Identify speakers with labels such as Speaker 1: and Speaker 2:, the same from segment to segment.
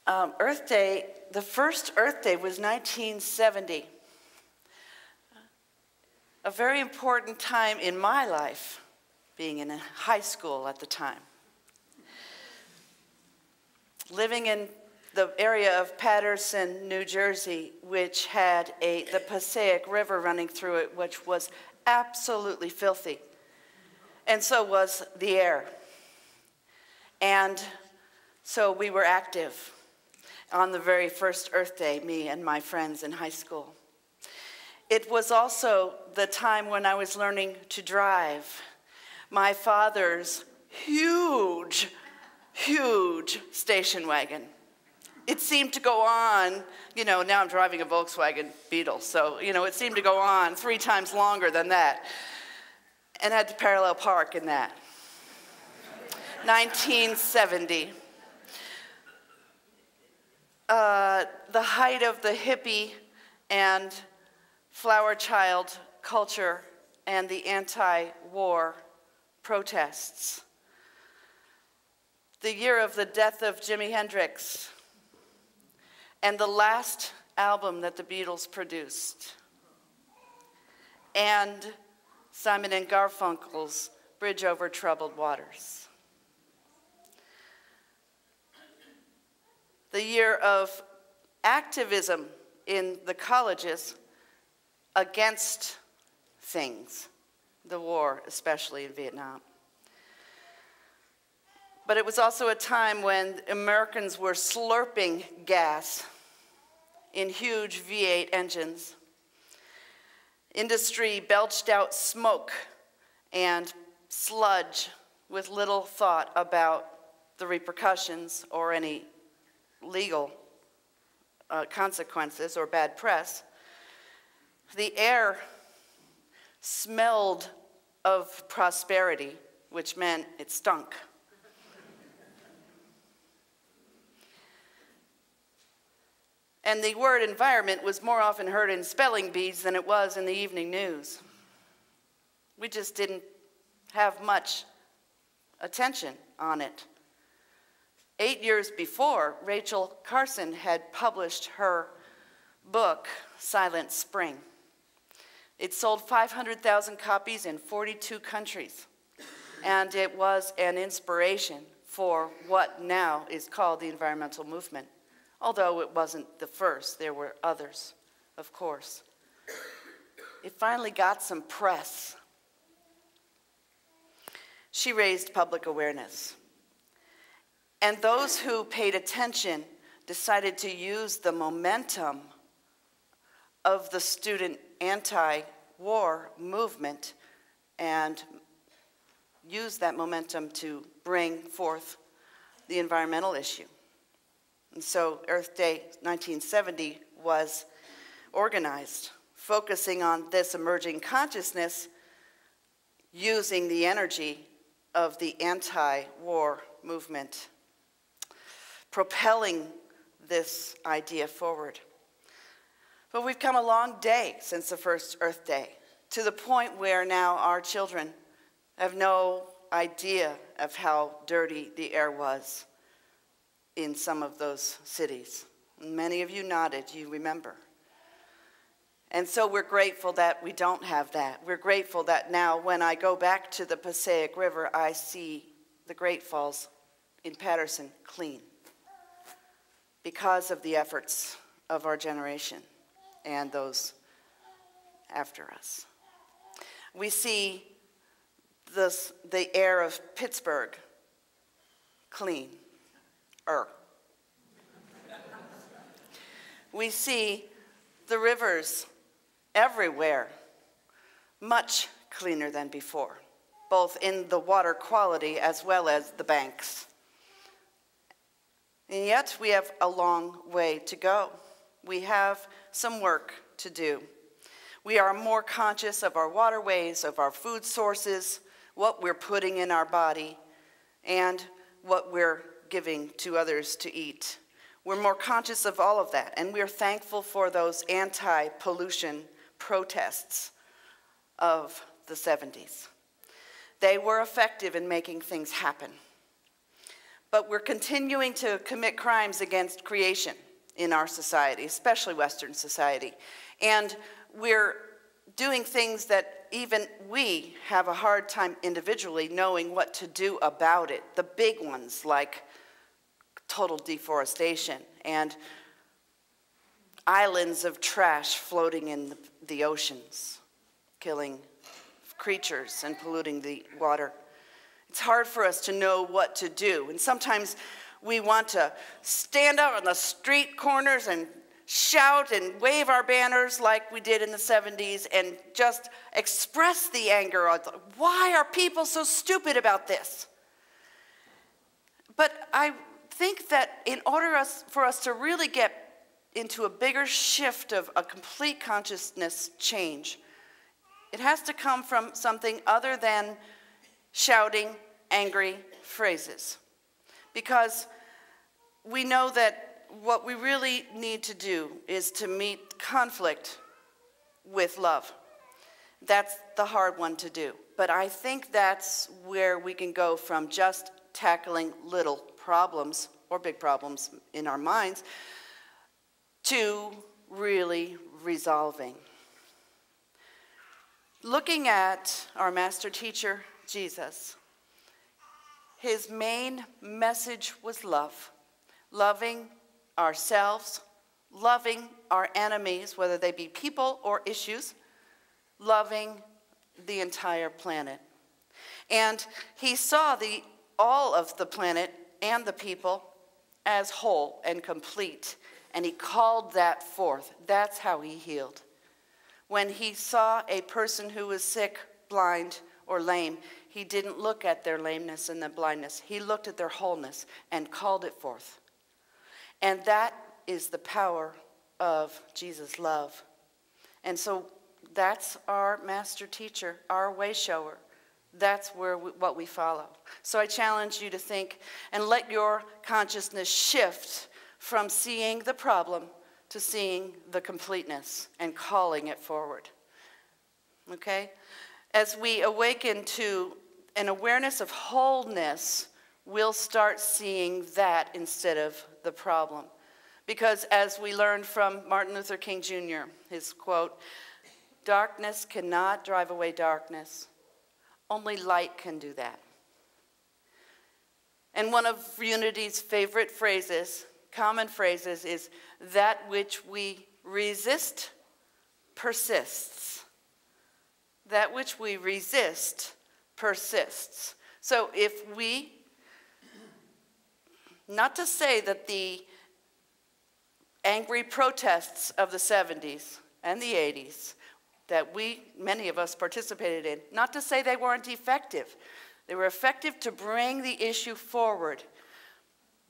Speaker 1: Earth Day, the first Earth Day was 1970. A very important time in my life, being in high school at the time. Living in the area of Paterson, New Jersey, which had the Passaic River running through it, which was absolutely filthy. And so was the air. And so we were active on the very first Earth Day, me and my friends in high school. It was also the time when I was learning to drive. My father's huge station wagon. It seemed to go on, now I'm driving a Volkswagen Beetle, so, it seemed to go on 3 times longer than that, and had to parallel park in that. 1970. The height of the hippie and flower child culture and the anti-war protests. The year of the death of Jimi Hendrix and the last album that the Beatles produced. And Simon and Garfunkel's Bridge Over Troubled Waters. The year of activism in the colleges against things, the war, especially in Vietnam. But it was also a time when Americans were slurping gas in huge V8 engines. Industry belched out smoke and sludge with little thought about the repercussions or any legal consequences or bad press. The air smelled of prosperity, which meant it stunk. And the word environment was more often heard in spelling bees than it was in the evening news. We just didn't have much attention on it. 8 years before, Rachel Carson had published her book, Silent Spring. It sold 500,000 copies in 42 countries, and it was an inspiration for what now is called the environmental movement. Although it wasn't the first, there were others, of course. It finally got some press. She raised public awareness. And those who paid attention decided to use the momentum of the student anti-war movement and use that momentum to bring forth the environmental issue. And so Earth Day 1970 was organized, focusing on this emerging consciousness, using the energy of the anti-war movement, propelling this idea forward. But we've come a long day since the first Earth Day, to the point where now our children have no idea of how dirty the air was in some of those cities. Many of you nodded, you remember. And so we're grateful that we don't have that. We're grateful that now when I go back to the Passaic River, I see the Great Falls in Paterson clean because of the efforts of our generation and those after us. We see the air of Pittsburgh clean. We see the rivers everywhere much cleaner than before, both in the water quality as well as the banks. And yet we have a long way to go. We have some work to do. We are more conscious of our waterways, of our food sources, what we're putting in our body, and what we're giving to others to eat. We're more conscious of all of that, and we're thankful for those anti-pollution protests of the 70s. They were effective in making things happen. but we're continuing to commit crimes against creation in our society, especially Western society. And we're doing things that even we have a hard time individually knowing what to do about it. The big ones like total deforestation and islands of trash floating in the oceans, killing creatures and polluting the water. It's hard for us to know what to do. And sometimes we want to stand out on the street corners and shout and wave our banners like we did in the 70s and just express the anger. Why are people so stupid about this? But I think that in order for us to really get into a bigger shift of a complete consciousness change, it has to come from something other than shouting angry phrases. Because we know that what we really need to do is to meet conflict with love. That's the hard one to do. But I think that's where we can go from just tackling little problems or big problems in our minds to really resolving. Looking at our master teacher, Jesus, his main message was love. Loving ourselves, loving our enemies, whether they be people or issues, loving the entire planet. And he saw all of the planet and the people as whole and complete, and he called that forth. That's how he healed. When he saw a person who was sick, blind, or lame, he didn't look at their lameness and their blindness. He looked at their wholeness and called it forth. And that is the power of Jesus' love. And so that's our master teacher, our way shower. That's what we follow. So I challenge you to think and let your consciousness shift from seeing the problem to seeing the completeness and calling it forward. Okay? As we awaken to an awareness of wholeness, we'll start seeing that instead of the problem. Because as we learned from Martin Luther King Jr., his quote, "Darkness cannot drive away darkness. Only light can do that." And one of Unity's favorite phrases, common phrases, is that which we resist persists. That which we resist persists. So if we, not to say that the angry protests of the 70s and the 80s that many of us participated in, not to say they weren't effective. They were effective to bring the issue forward,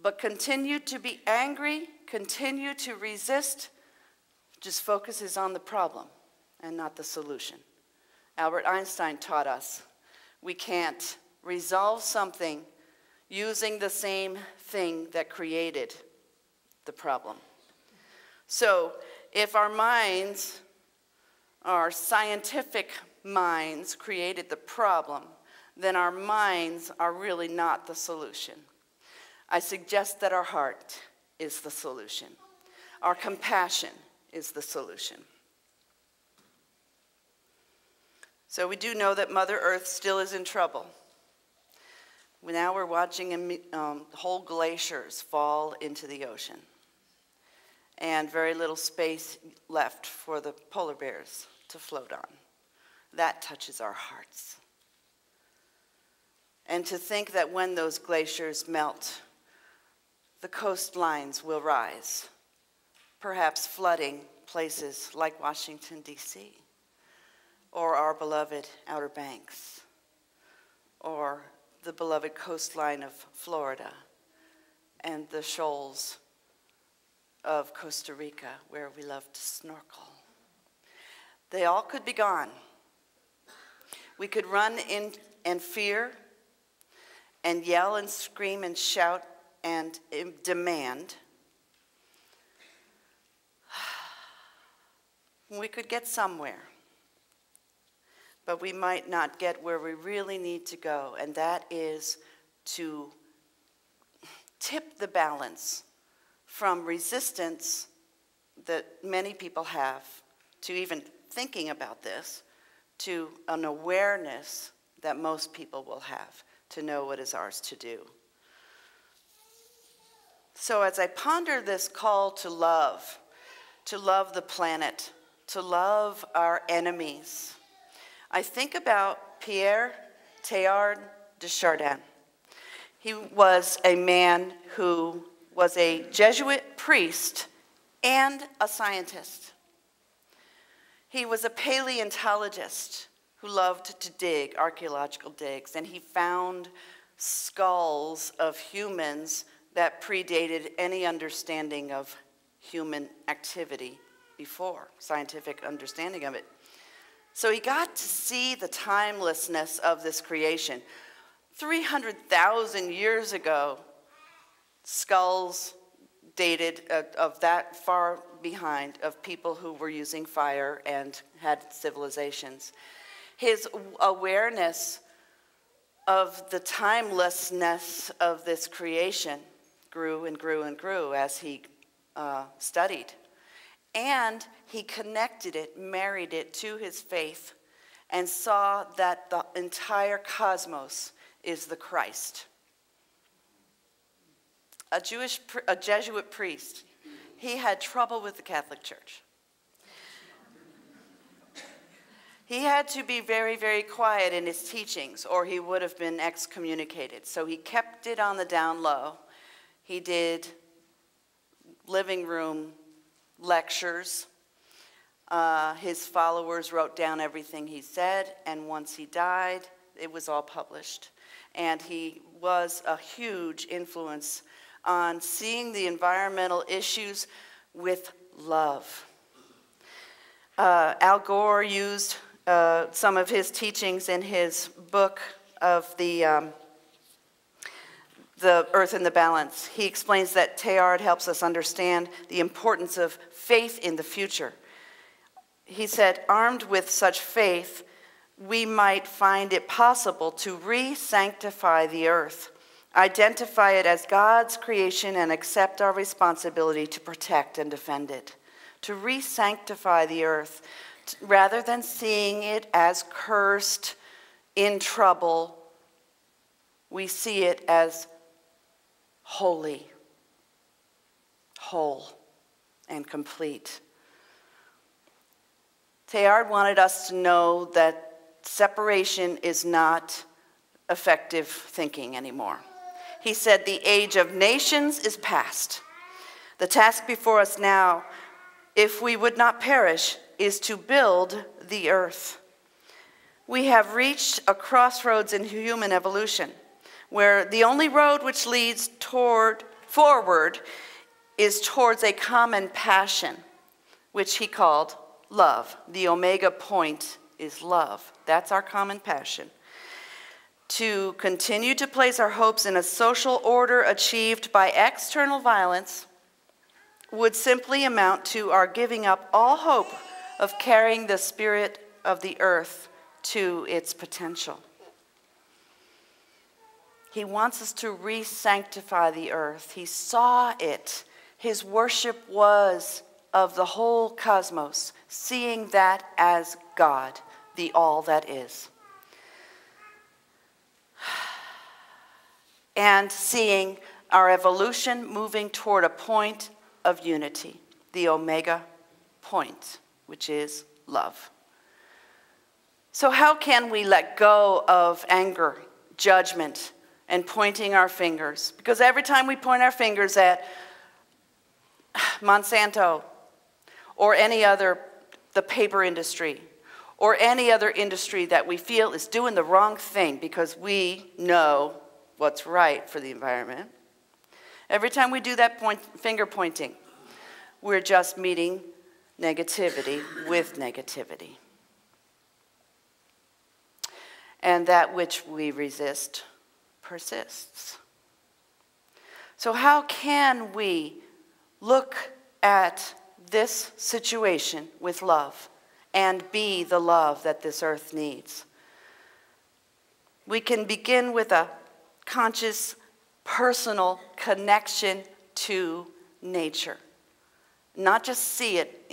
Speaker 1: but continue to be angry, continue to resist, just focuses on the problem and not the solution. Albert Einstein taught us we can't resolve something using the same thing that created the problem. So if our minds, our scientific minds created the problem, then our minds are really not the solution. I suggest that our heart is the solution. Our compassion is the solution. So we do know that Mother Earth still is in trouble. Now we're watching whole glaciers fall into the ocean, and very little space left for the polar bears to float on. That touches our hearts. And to think that when those glaciers melt, the coastlines will rise, perhaps flooding places like Washington, D.C., or our beloved Outer Banks, or the beloved coastline of Florida, and the shoals of Costa Rica, where we love to snorkel. They all could be gone. We could run in and fear and yell and scream and shout and demand. We could get somewhere, but we might not get where we really need to go, and that is to tip the balance from resistance that many people have to even thinking about this, to an awareness that most people will have to know what is ours to do. So as I ponder this call to love the planet, to love our enemies, I think about Pierre Teilhard de Chardin. He was a man who was a Jesuit priest and a scientist. He was a paleontologist who loved to dig, archaeological digs, and he found skulls of humans that predated any understanding of human activity before, scientific understanding of it. So he got to see the timelessness of this creation. 300,000 years ago, skulls dated of that far behind of people who were using fire and had civilizations. His awareness of the timelessness of this creation grew and grew and grew as he studied. And he connected it, married it to his faith, and saw that the entire cosmos is the Christ. A Jesuit priest, he had trouble with the Catholic Church. He had to be very, very quiet in his teachings, or he would have been excommunicated. So he kept it on the down low. He did living room lectures. His followers wrote down everything he said, and once he died, it was all published. And he was a huge influence on seeing the environmental issues with love. Al Gore used some of his teachings in his book of the Earth in the Balance. He explains that Teilhard helps us understand the importance of faith in the future. He said, armed with such faith, we might find it possible to re-sanctify the earth, identify it as God's creation, and accept our responsibility to protect and defend it. To re-sanctify the earth, rather than seeing it as cursed, in trouble, we see it as holy, whole, and complete. Teilhard wanted us to know that separation is not effective thinking anymore. He said, the age of nations is past. The task before us now, if we would not perish, is to build the earth. We have reached a crossroads in human evolution, where the only road which leads forward is towards a common passion, which he called love. The omega point is love. That's our common passion. To continue to place our hopes in a social order achieved by external violence would simply amount to our giving up all hope of carrying the spirit of the earth to its potential. He wants us to re-sanctify the earth. He saw it. His worship was of the whole cosmos, seeing that as God, the all that is. And seeing our evolution moving toward a point of unity, the omega point, which is love. So how can we let go of anger, judgment, and pointing our fingers? Because every time we point our fingers at Monsanto or any other, the paper industry, or any other industry that we feel is doing the wrong thing because we know what's right for the environment, every time we do that finger pointing, we're just meeting negativity with negativity. And that which we resist persists. So how can we look at this situation with love and be the love that this earth needs? We can begin with a conscious personal connection to nature. Not just see it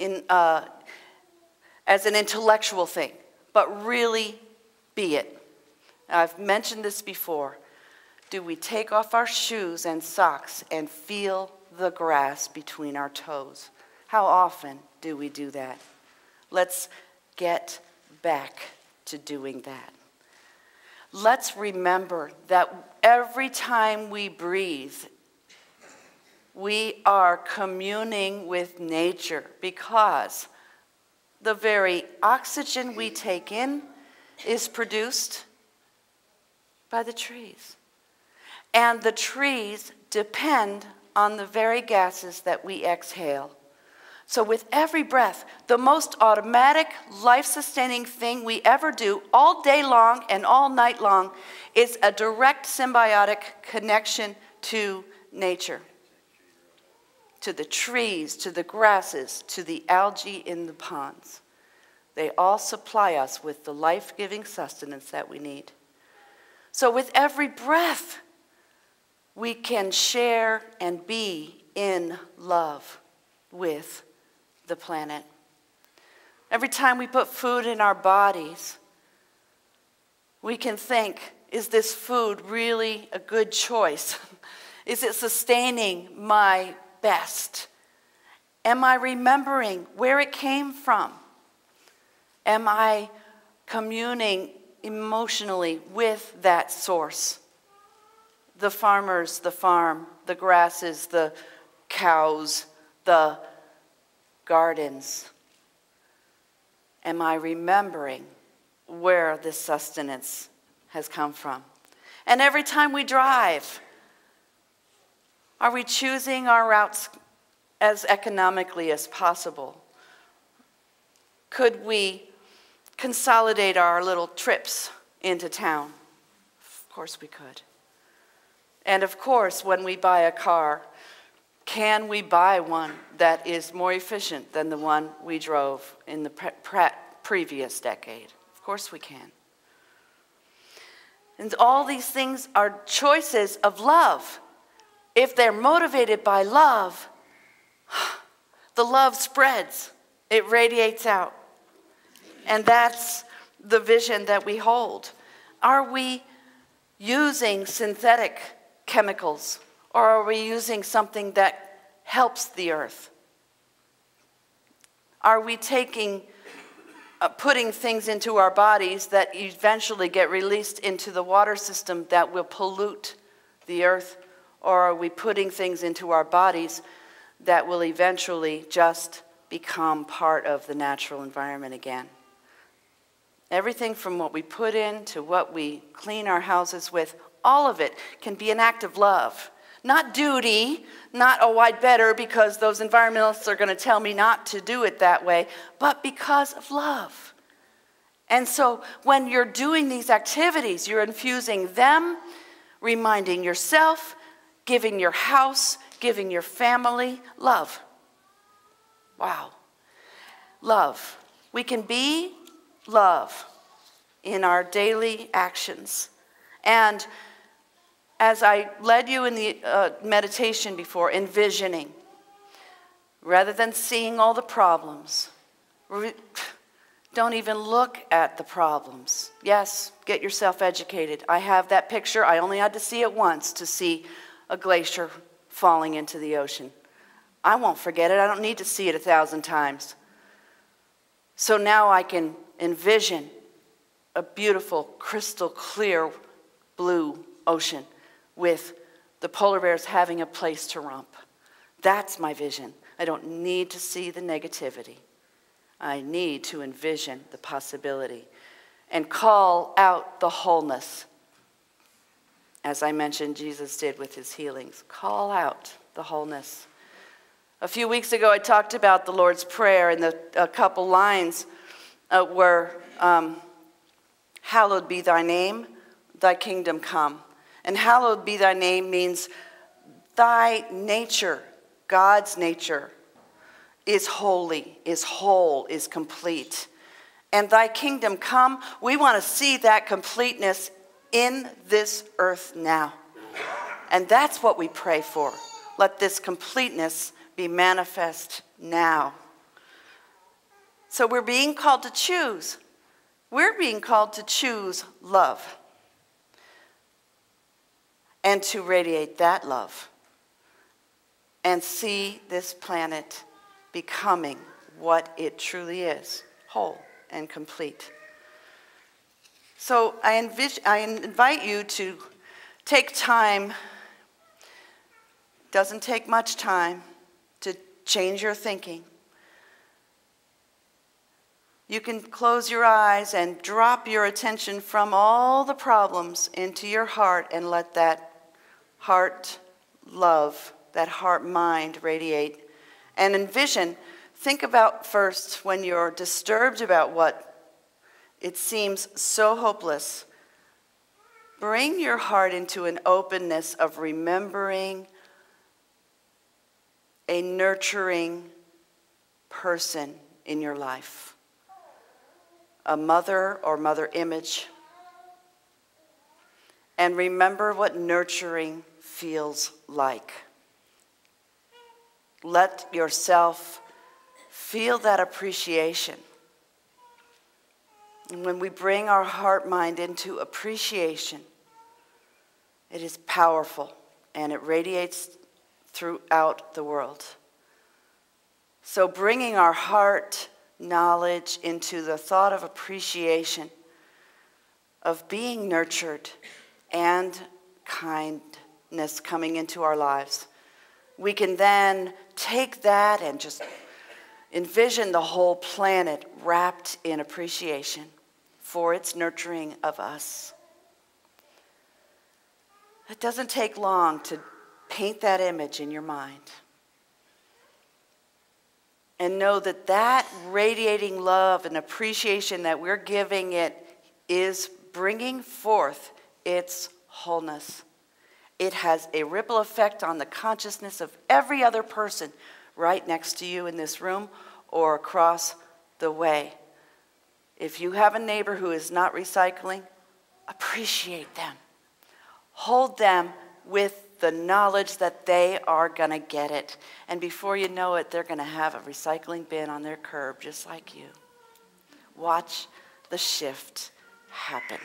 Speaker 1: as an intellectual thing, but really be it. I've mentioned this before. Do we take off our shoes and socks and feel the grass between our toes? How often do we do that? Let's get back to doing that. Let's remember that every time we breathe, we are communing with nature, because the very oxygen we take in is produced by the trees. And the trees depend on the very gases that we exhale. So with every breath, the most automatic, life-sustaining thing we ever do all day long and all night long is a direct symbiotic connection to nature, to the trees, to the grasses, to the algae in the ponds. They all supply us with the life-giving sustenance that we need. So with every breath, we can share and be in love with the planet. Every time we put food in our bodies, we can think, is this food really a good choice? Is it sustaining my best? Am I remembering where it came from? Am I communing emotionally with that source? The farmers, the farm, the grasses, the cows, the gardens. Am I remembering where this sustenance has come from? And every time we drive, are we choosing our routes as economically as possible? Could we consolidate our little trips into town? Of course we could. And of course, when we buy a car, can we buy one that is more efficient than the one we drove in the previous decade? Of course we can. And all these things are choices of love. If they're motivated by love, the love spreads. It radiates out. And that's the vision that we hold. Are we using synthetic chemicals, or are we using something that helps the earth? Are we putting things into our bodies that eventually get released into the water system that will pollute the earth? Or are we putting things into our bodies that will eventually just become part of the natural environment again? Everything from what we put in to what we clean our houses with, all of it can be an act of love. Not duty, not, oh, I'd better because those environmentalists are going to tell me not to do it that way, but because of love. And so when you're doing these activities, you're infusing them, reminding yourself, giving your house, giving your family love. Wow. Love. We can be love in our daily actions. And as I led you in the meditation before, envisioning, rather than seeing all the problems, don't even look at the problems. Yes, get yourself educated. I have that picture. I only had to see it once to see a glacier falling into the ocean. I won't forget it. I don't need to see it 1,000 times. So now I can envision a beautiful, crystal clear blue ocean with the polar bears having a place to romp. That's my vision. I don't need to see the negativity. I need to envision the possibility and call out the wholeness. As I mentioned, Jesus did with his healings. Call out the wholeness. A few weeks ago, I talked about the Lord's Prayer, and a couple lines were, hallowed be thy name, thy kingdom come. And hallowed be thy name means thy nature, God's nature, is holy, is whole, is complete. And thy kingdom come, we want to see that completeness in this earth now. And that's what we pray for. Let this completeness be manifest now. So we're being called to choose. We're being called to choose love and to radiate that love and see this planet becoming what it truly is, whole and complete. So I invite you to take time, doesn't take much time, to change your thinking. You can close your eyes and drop your attention from all the problems into your heart and let that heart love, that heart mind radiate. And envision, think about first when you're disturbed about what it seems so hopeless. Bring your heart into an openness of remembering a nurturing person in your life. A mother or mother image. And remember what nurturing feels like. Let yourself feel that appreciation. And when we bring our heart mind into appreciation, it is powerful and it radiates throughout the world. So bringing our heart knowledge into the thought of appreciation, of being nurtured and kindness coming into our lives, we can then take that and just envision the whole planet wrapped in appreciation for its nurturing of us. It doesn't take long to paint that image in your mind. And know that that radiating love and appreciation that we're giving it is bringing forth its wholeness. It has a ripple effect on the consciousness of every other person right next to you in this room or across the way. If you have a neighbor who is not recycling, appreciate them. Hold them with the knowledge that they are going to get it. And before you know it, they're going to have a recycling bin on their curb just like you. Watch the shift happen.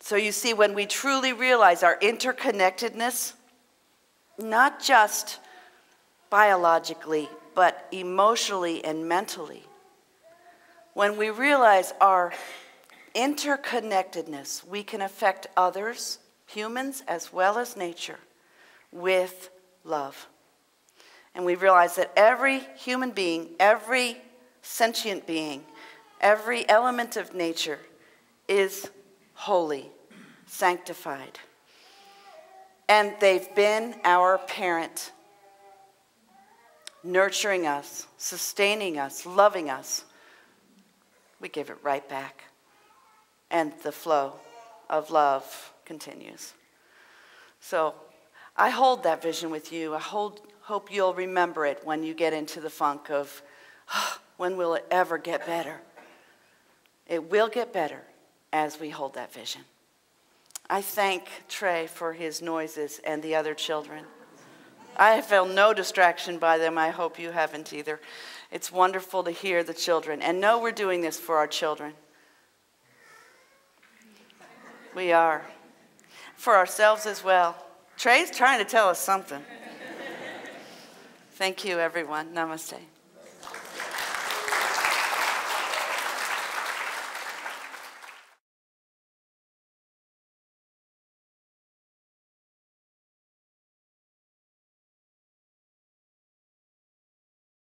Speaker 1: So you see, when we truly realize our interconnectedness, not just biologically, but emotionally and mentally, when we realize our interconnectedness, we can affect others, humans as well as nature, with love. And we realize that every human being, every sentient being, every element of nature is holy, sanctified. And they've been our parent, nurturing us, sustaining us, loving us. We give it right back. And the flow of love continues. So I hold that vision with you. I hope you'll remember it when you get into the funk of, when will it ever get better? It will get better as we hold that vision. I thank Trey for his noises and the other children. I felt no distraction by them. I hope you haven't either. It's wonderful to hear the children and know we're doing this for our children. We are. For ourselves as well. Trey's trying to tell us something. Thank you, everyone. Namaste.